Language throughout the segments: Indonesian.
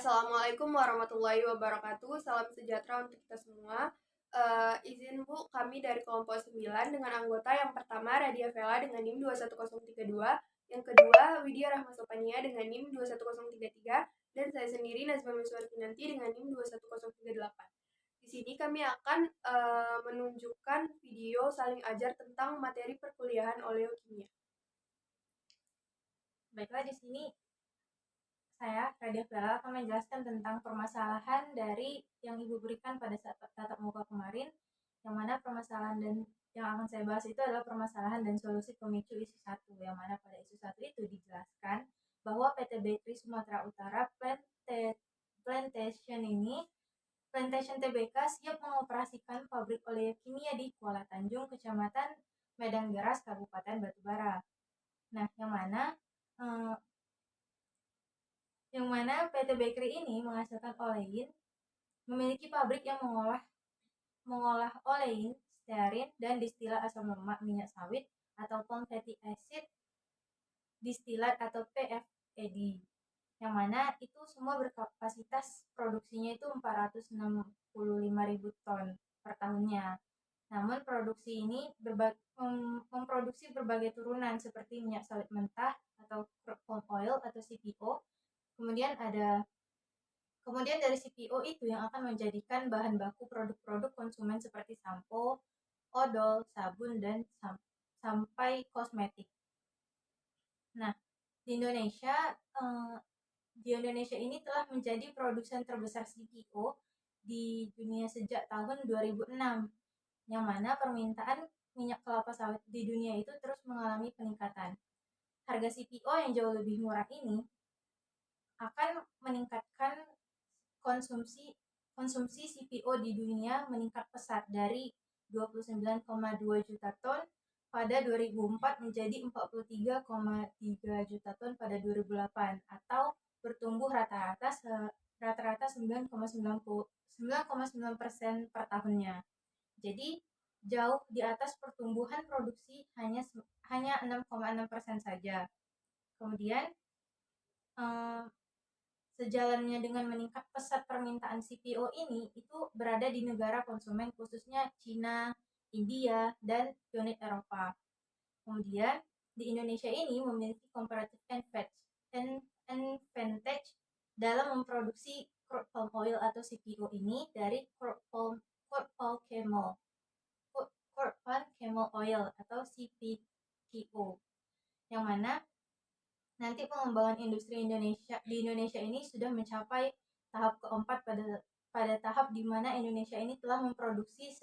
Assalamualaikum warahmatullahi wabarakatuh. Salam sejahtera untuk kita semua. Izin Bu, kami dari kelompok 9 dengan anggota yang pertama Radia Vela dengan NIM 21032, yang kedua Widya Rahma Sopania dengan NIM 21033, dan saya sendiri Nazma Miswarkinanti dengan NIM 21038. Di sini kami akan menunjukkan video saling ajar tentang materi perkuliahan oleokimia. Baiklah, di sini saya, Radia Vela, akan menjelaskan tentang permasalahan dari yang Ibu berikan pada saat tatap muka kemarin, yang mana permasalahan dan yang akan saya bahas itu adalah permasalahan dan solusi pemicu isu 1, yang mana pada isu 1 itu dijelaskan bahwa PT Bakery Sumatera Utara Plantation TBK siap mengoperasikan pabrik oleokimia di Kuala Tanjung, Kecamatan Medan Geras, Kabupaten Batubara. Nah, yang mana PT Bakery ini menghasilkan olein, memiliki pabrik yang mengolah olein, stearin, dan distilat asam lemak minyak sawit ataupun fatty acid distilat atau PFAD, yang mana itu semua berkapasitas produksinya itu 465.000 ton per tahunnya. Namun produksi ini memproduksi berbagai turunan seperti minyak sawit mentah atau crude palm oil atau CPO. Kemudian dari CPO itu yang akan menjadikan bahan baku produk-produk konsumen seperti sampo, odol, sabun, dan sampai kosmetik. Nah, di Indonesia ini telah menjadi produsen terbesar CPO di dunia sejak tahun 2006, yang mana permintaan minyak kelapa sawit di dunia itu terus mengalami peningkatan. Harga CPO yang jauh lebih murah ini akan meningkatkan konsumsi CPO di dunia meningkat pesat dari 29,2 juta ton pada 2004 menjadi 43,3 juta ton pada 2008, atau bertumbuh rata-rata 9,9% per tahunnya. Jadi jauh di atas pertumbuhan produksi hanya 6,6% saja. Kemudian sejalannya dengan meningkat pesat permintaan CPO ini, itu berada di negara konsumen khususnya Cina, India, dan unit Eropa. Kemudian di Indonesia ini memiliki comparative advantage dalam memproduksi crude palm oil atau CPO ini dari crude palm camel oil atau CPO, yang mana nanti pengembangan industri di Indonesia ini sudah mencapai tahap keempat pada tahap di mana Indonesia ini telah memproduksi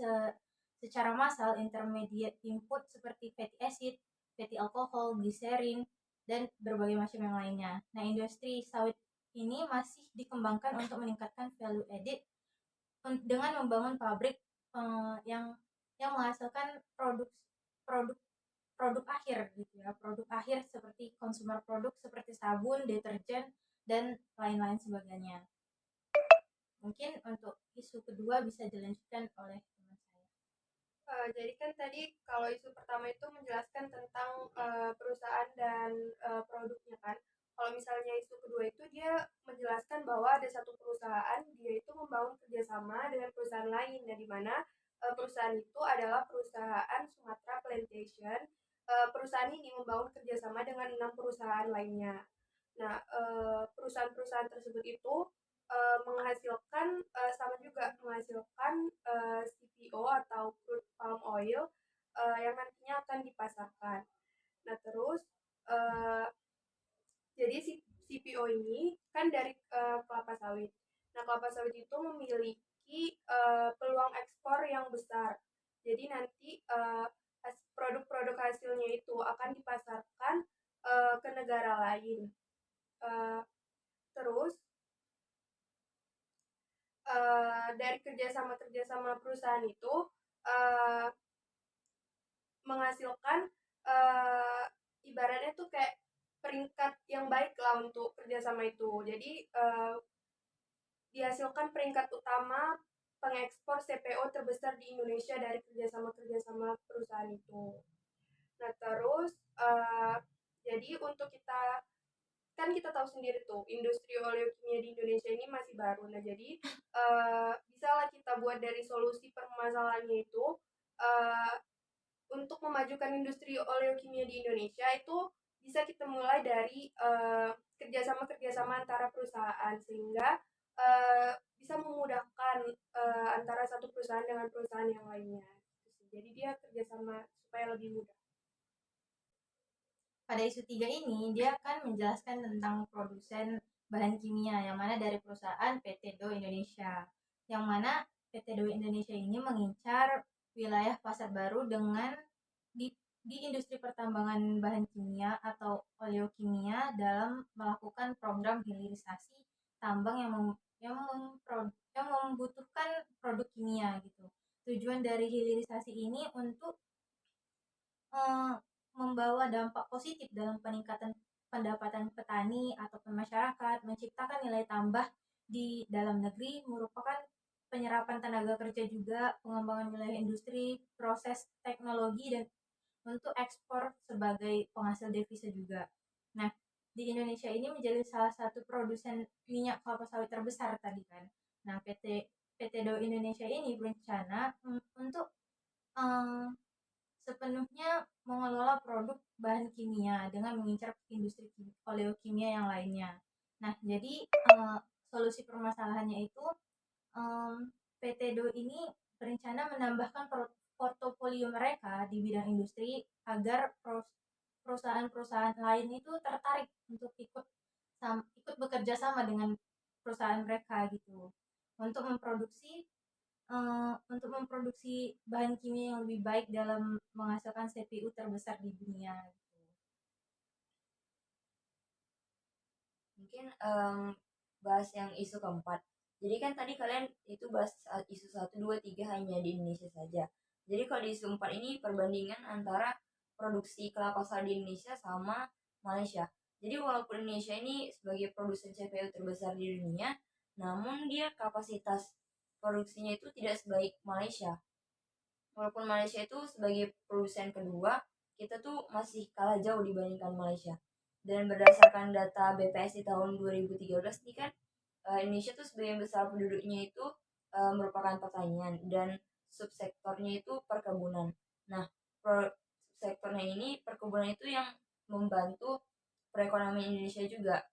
secara massal intermediate input seperti fatty acid, fatty alkohol, gliserin, dan berbagai macam yang lainnya. Nah, industri sawit ini masih dikembangkan untuk meningkatkan value added dengan membangun pabrik yang menghasilkan produk akhir gitu ya, produk akhir seperti consumer produk seperti sabun, deterjen, dan lain-lain sebagainya. Mungkin untuk isu kedua bisa dilanjutkan oleh teman saya. Jadi kan tadi kalau isu pertama itu menjelaskan tentang perusahaan dan produknya kan. Kalau misalnya isu kedua itu dia menjelaskan bahwa ada satu perusahaan dia itu membangun kerjasama dengan perusahaan lain, dan di mana perusahaan itu adalah perusahaan Sumatra Plantation. Perusahaan ini membangun kerjasama dengan 6 perusahaan lainnya. Nah, perusahaan-perusahaan tersebut itu menghasilkan sama juga menghasilkan CPO atau crude palm oil yang nantinya akan dipasarkan. Nah, terus jadi si CPO ini kan dari kelapa sawit. Nah, kelapa sawit itu memiliki peluang ekspor yang besar. Jadi nanti produk-produk hasilnya itu akan dipasarkan ke negara lain. Terus dari kerjasama perusahaan itu menghasilkan ibaratnya tuh kayak peringkat yang baik lah untuk kerjasama itu. Jadi dihasilkan peringkat utama pengekspor CPO terbesar di Indonesia dari kerjasama perusahaan itu. Nah, terus jadi untuk kita tahu sendiri tuh industri oleokimia di Indonesia ini baru. Nah, jadi bisalah kita buat dari solusi permasalahannya itu uh, untuk memajukan industri oleokimia di Indonesia itu bisa kita mulai dari kerjasama-kerjasama antara perusahaan sehingga bisa memudahkan antara satu perusahaan dengan perusahaan yang lainnya. Jadi dia kerjasama supaya lebih mudah. Pada isu 3 ini, dia akan menjelaskan tentang produsen bahan kimia, yang mana dari perusahaan PT Do Indonesia. Yang mana PT Do Indonesia ini mengincar wilayah pasar baru dengan di industri pertambangan bahan kimia atau oleokimia dalam melakukan program hilirisasi tambang yang membutuhkan produk kimia gitu. Tujuan dari hilirisasi ini untuk membawa dampak positif dalam peningkatan pendapatan petani ataupun masyarakat, menciptakan nilai tambah di dalam negeri, merupakan penyerapan tenaga kerja juga, pengembangan wilayah industri, proses teknologi, dan untuk ekspor sebagai penghasil devisa juga. Nah, di Indonesia ini menjadi salah satu produsen minyak kelapa sawit terbesar tadi kan. Nah, PT Do Indonesia ini berencana untuk sepenuhnya mengelola produk bahan kimia dengan mengincar industri oleokimia yang lainnya. Nah, jadi solusi permasalahannya itu PT Do ini berencana menambahkan portofolio mereka di bidang industri agar perusahaan-perusahaan lain itu tertarik untuk ikut bekerja sama dengan perusahaan mereka gitu untuk memproduksi bahan kimia yang lebih baik dalam menghasilkan CPU terbesar di dunia. Mungkin bahas yang isu keempat. Jadi kan tadi kalian itu bahas isu 1, 2, 3 hanya di Indonesia saja. Jadi kalau di isu 4 ini perbandingan antara produksi kelapa sawit di Indonesia sama Malaysia. Jadi walaupun Indonesia ini sebagai produsen CPU terbesar di dunia, namun dia kapasitas produksinya itu tidak sebaik Malaysia. Walaupun Malaysia itu sebagai produsen kedua, kita tuh masih kalah jauh dibandingkan Malaysia. Dan berdasarkan data BPS di tahun 2013 nih kan, Indonesia tuh sebagian besar penduduknya itu merupakan pertanian dan subsektornya itu perkebunan. Nah, subsektornya ini perkebunan itu yang membantu perekonomian Indonesia juga.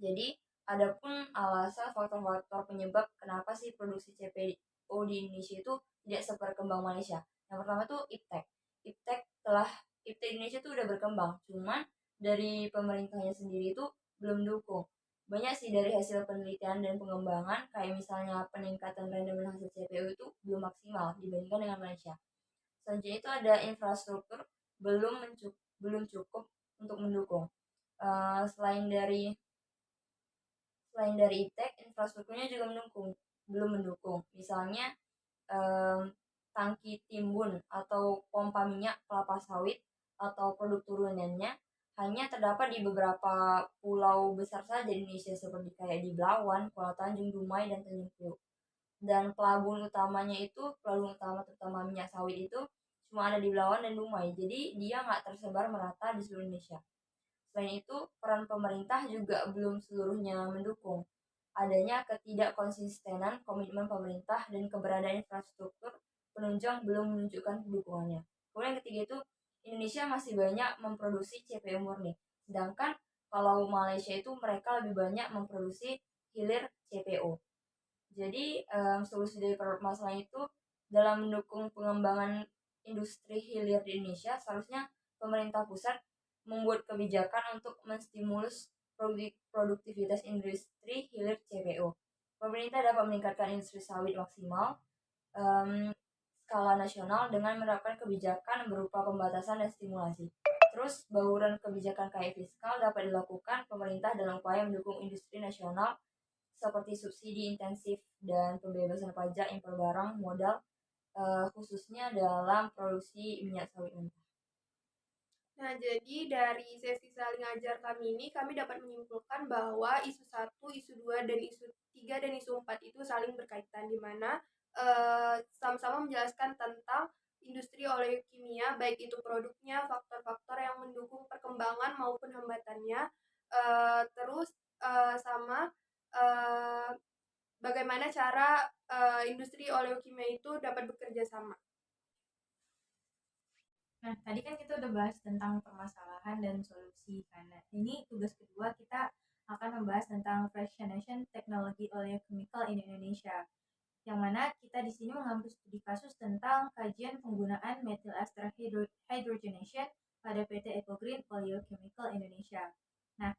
Jadi, adapun alasan faktor-faktor penyebab kenapa sih produksi CPO di Indonesia itu tidak seperkembang Malaysia. Yang pertama tuh iptek. Iptek Indonesia tuh udah berkembang, cuman dari pemerintahnya sendiri itu belum dukung. Banyak sih dari hasil penelitian dan pengembangan, kayak misalnya peningkatan rendemen hasil CPO itu belum maksimal dibandingkan dengan Malaysia. Selanjutnya itu ada infrastruktur belum cukup untuk mendukung. Selain dari iptek, infrastrukturnya juga belum mendukung. Misalnya tangki timbun atau pompa minyak kelapa sawit atau produk turunannya hanya terdapat di beberapa pulau besar saja di Indonesia seperti kayak di Belawan, Kuala Tanjung, Dumai, dan Tanjung Priok. Dan pelabuhan utama terutama minyak sawit itu cuma ada di Belawan dan Dumai, jadi dia nggak tersebar merata di seluruh Indonesia. Selain itu, peran pemerintah juga belum seluruhnya mendukung. Adanya ketidakkonsistenan komitmen pemerintah dan keberadaan infrastruktur penunjang belum menunjukkan dukungannya. Kemudian yang ketiga itu, Indonesia masih banyak memproduksi CPO murni. Sedangkan kalau Malaysia itu mereka lebih banyak memproduksi hilir CPO. Jadi solusi dari permasalahan itu dalam mendukung pengembangan industri hilir di Indonesia, seharusnya pemerintah pusat membuat kebijakan untuk menstimulus produktivitas industri hilir CPO. Pemerintah dapat meningkatkan industri sawit maksimal skala nasional dengan menerapkan kebijakan berupa pembatasan dan stimulasi. Terus, bauran kebijakan kayak fiskal dapat dilakukan pemerintah dalam upaya mendukung industri nasional seperti subsidi intensif dan pembebasan pajak impor barang modal khususnya dalam produksi minyak sawit mentah. Nah, jadi dari sesi saling ajar kami ini, kami dapat menyimpulkan bahwa isu 1, isu 2, dan isu 3, dan isu 4 itu saling berkaitan, di mana sama-sama menjelaskan tentang industri oleokimia, baik itu produknya, faktor-faktor yang mendukung perkembangan maupun hambatannya, terus sama bagaimana cara industri oleokimia itu dapat bekerja sama. Nah, tadi kan kita udah bahas tentang permasalahan dan solusi. Karena ini tugas kedua kita akan membahas tentang fractionation teknologi oleochemical in Indonesia. Yang mana kita di sini mengambil studi kasus tentang kajian penggunaan methyl ester hydrogenation pada PT Ecogreen Oleochemical Indonesia. Nah,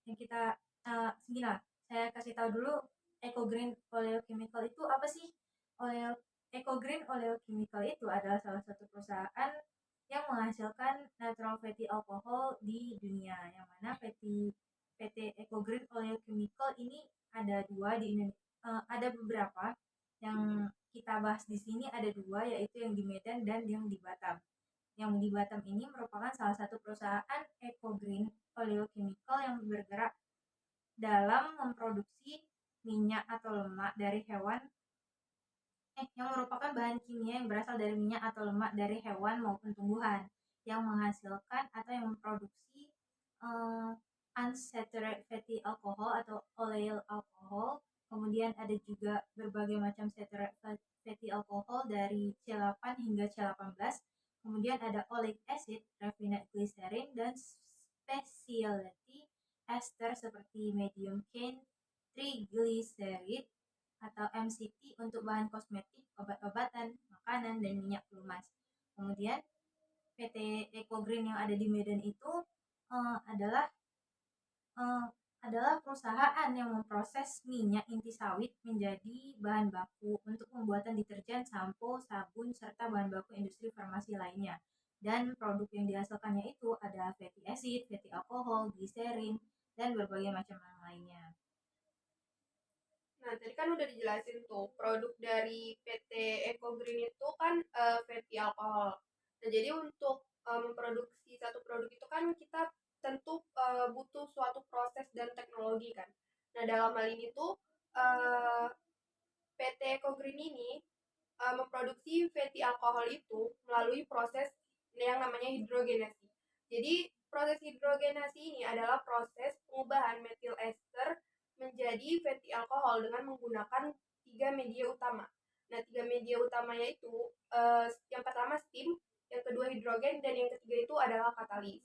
yang kita segini lah, saya kasih tahu dulu Ecogreen Oleochemical itu apa sih? Ecogreen Oleochemical itu adalah salah satu perusahaan yang menghasilkan natural fatty alcohol di dunia, yang mana PT Ecogreen Oleochemical ini ada dua di Indonesia. Ada beberapa yang kita bahas di sini, ada dua, yaitu yang di Medan dan yang di Batam. Yang di Batam ini merupakan salah satu perusahaan Ecogreen Oleochemical yang bergerak dalam memproduksi minyak atau lemak dari hewan yang merupakan bahan kimia yang berasal dari minyak atau lemak dari hewan maupun tumbuhan yang menghasilkan atau yang memproduksi unsaturated fatty alcohol atau oleal alcohol. Kemudian ada juga berbagai macam saturated fatty alcohol dari C8 hingga C18. Kemudian ada oleic acid, refined glycerin, dan specialty ester seperti medium chain triglyceride atau MCT untuk bahan kosmetik, obat-obatan, makanan, dan minyak pelumas. Kemudian PT Ecogreen yang ada di Medan itu adalah perusahaan yang memproses minyak inti sawit menjadi bahan baku untuk pembuatan deterjen, sampo, sabun, serta bahan baku industri farmasi lainnya. Dan produk yang dihasilkannya itu ada fatty acid, fatty alcohol, glycerin, dan berbagai macam yang lainnya. Nah, tadi kan udah dijelasin tuh, produk dari PT Ecogreen itu kan fatty alcohol. Nah, jadi untuk memproduksi satu produk itu kan kita tentu butuh suatu proses dan teknologi kan. Nah, dalam hal ini tuh PT Ecogreen ini memproduksi fatty alcohol itu melalui proses yang namanya hidrogenasi. Jadi, proses hidrogenasi ini adalah proses pengubahan methyl ester menjadi fatty alcohol dengan menggunakan 3 media utama. Nah, 3 media utamanya itu yang pertama steam, yang kedua hidrogen, dan yang ketiga itu adalah katalis.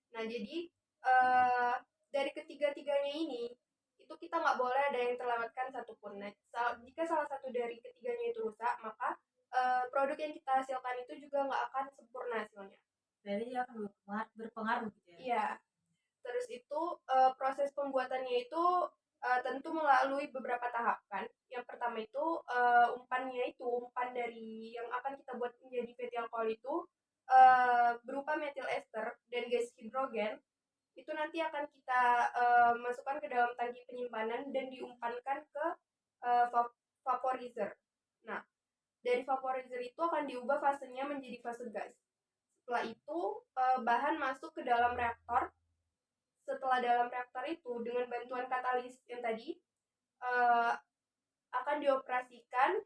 Nah, jadi dari ketiga-tiganya ini itu kita nggak boleh ada yang terlewatkan satupun. Nah, jika salah satu dari ketiganya itu rusak, maka produk yang kita hasilkan itu juga nggak akan sempurna hasilnya. Jadi dia akan berpengaruh gitu ya? Iya. Terus itu proses pembuatannya itu tentu melalui beberapa tahapan. Yang pertama itu umpan dari yang akan kita buat menjadi fatty alcohol itu berupa methyl ester dan gas hidrogen. Itu nanti akan kita masukkan ke dalam tangki penyimpanan dan diumpankan ke vaporizer. Nah, dari vaporizer itu akan diubah fasenya menjadi fase gas. Setelah itu bahan masuk ke dalam reaktor. Setelah dalam reaktor itu dengan bantuan katalis yang tadi akan dioperasikan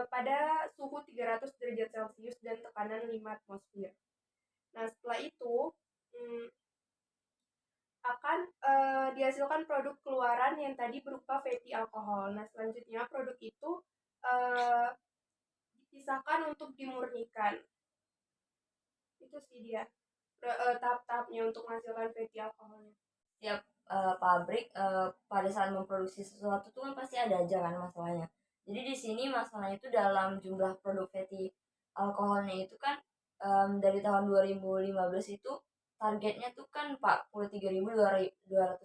pada suhu 300 derajat Celcius dan tekanan 5 atmosfer. Nah, setelah itu akan dihasilkan produk keluaran yang tadi berupa fatty alcohol. Nah, selanjutnya produk itu dipisahkan untuk dimurnikan. Itu sih dia tahap-tahapnya untuk menghasilkan fatty alcoholnya. Setiap pabrik pada saat memproduksi sesuatu tuh kan pasti ada aja kan masalahnya. Jadi di sini masalahnya itu dalam jumlah produk fatty alkoholnya itu kan dari tahun 2015 itu targetnya tuh kan 43.200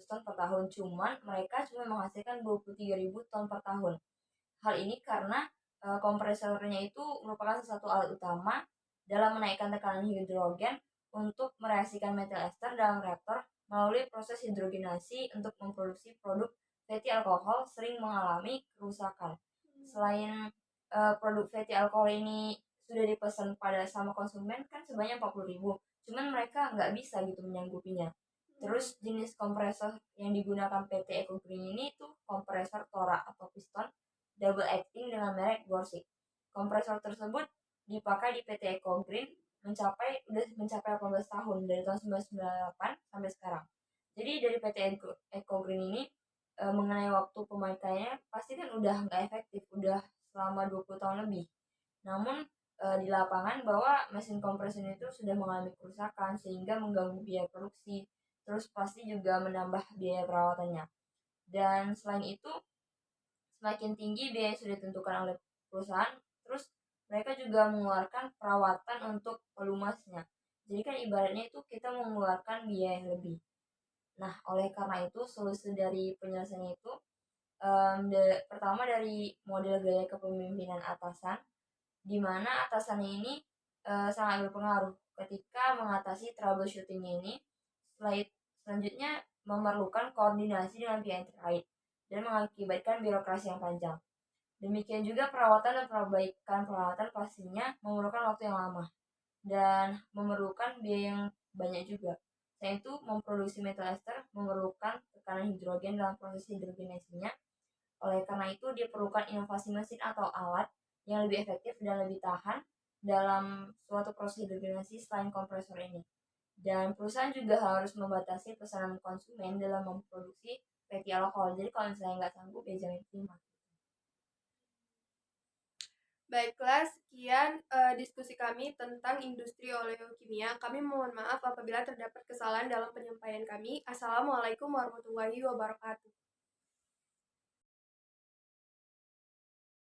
ton per tahun, cuman mereka cuma menghasilkan 23.000 ton per tahun. Hal ini karena kompresornya itu merupakan satu alat utama dalam menaikkan tekanan hidrogen untuk mereaksikan methyl ester dalam reaktor melalui proses hidrogenasi untuk memproduksi produk fatty alkohol sering mengalami kerusakan. Selain produk fatty alkohol ini sudah dipesan pada sama konsumen kan sebanyak 40.000, cuman mereka nggak bisa gitu menyanggupinya. Terus jenis kompresor yang digunakan PT Ecogreen ini tuh kompresor tora atau piston double acting dengan merek Borsig. Kompresor tersebut dipakai di PT Ecogreen mencapai 18 tahun dari tahun 1998 sampai sekarang. Jadi dari PT Ecogreen ini mengenai waktu pemakaiannya pasti kan udah nggak efektif, udah selama 20 tahun lebih. Namun di lapangan bahwa mesin kompresor itu sudah mengalami kerusakan sehingga mengganggu biaya produksi, terus pasti juga menambah biaya perawatannya. Dan selain itu, semakin tinggi biaya yang sudah ditentukan oleh perusahaan, terus mereka juga mengeluarkan perawatan untuk pelumasnya. Jadi kan ibaratnya itu kita mengeluarkan biaya yang lebih. Nah, oleh karena itu solusi dari penyelesaian itu pertama dari model gaya kepemimpinan atasan, di mana atasannya ini sangat berpengaruh ketika mengatasi troubleshooting ini. Selanjutnya memerlukan koordinasi dengan pihak terkait dan mengakibatkan birokrasi yang panjang. Demikian juga perawatan dan perbaikan peralatan pastinya memerlukan waktu yang lama dan memerlukan biaya yang banyak juga. Selain itu, memproduksi metal ester memerlukan tekanan hidrogen dalam proses hidrogenasinya. Oleh karena itu, diperlukan inovasi mesin atau alat yang lebih efektif dan lebih tahan dalam suatu proses hidrogenasi selain kompresor ini. Dan perusahaan juga harus membatasi pesanan konsumen dalam memproduksi fatty alkohol. Jadi kalau misalnya nggak sanggup, ya jangan terima. Baiklah, sekian diskusi kami tentang industri oleokimia. Kami mohon maaf apabila terdapat kesalahan dalam penyampaian kami. Assalamualaikum warahmatullahi wabarakatuh.